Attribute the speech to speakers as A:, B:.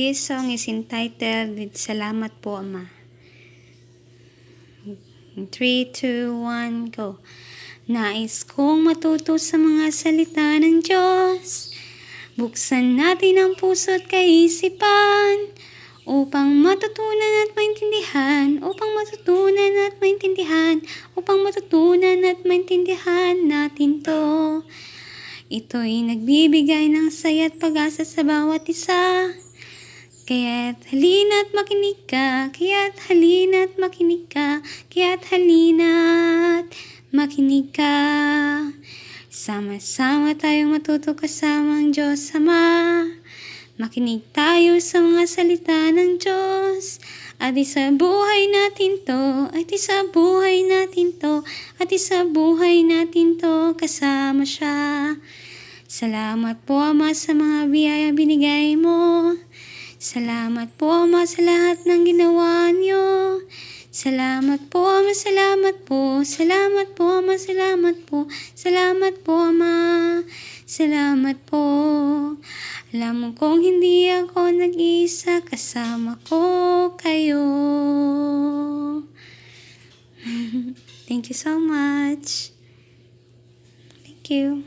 A: This song is entitled with Salamat po, Ama. 3, 2, 1, go. Nais kong matuto sa mga salita ng Diyos. Buksan natin ang puso at kaisipan upang matutunan at maintindihan, natin to. Ito'y nagbibigay ng saya at pag-asa sa bawat isa. Kaya't halina't makinig ka, makinig ka. Sama-sama tayong matuto kasama ang Diyos Ama. Makinig tayo sa mga salita ng Diyos. At isa buhay natin to, kasama siya. Salamat po, Ama, sa mga biyaya binigay mo. Salamat po, Ama, sa lahat ng ginawa niyo. Salamat po, Ama, Salamat po, Ama. Salamat po. Alam mo kung hindi ako nag-iisa, kasama ko kayo. Thank you so much. Thank you.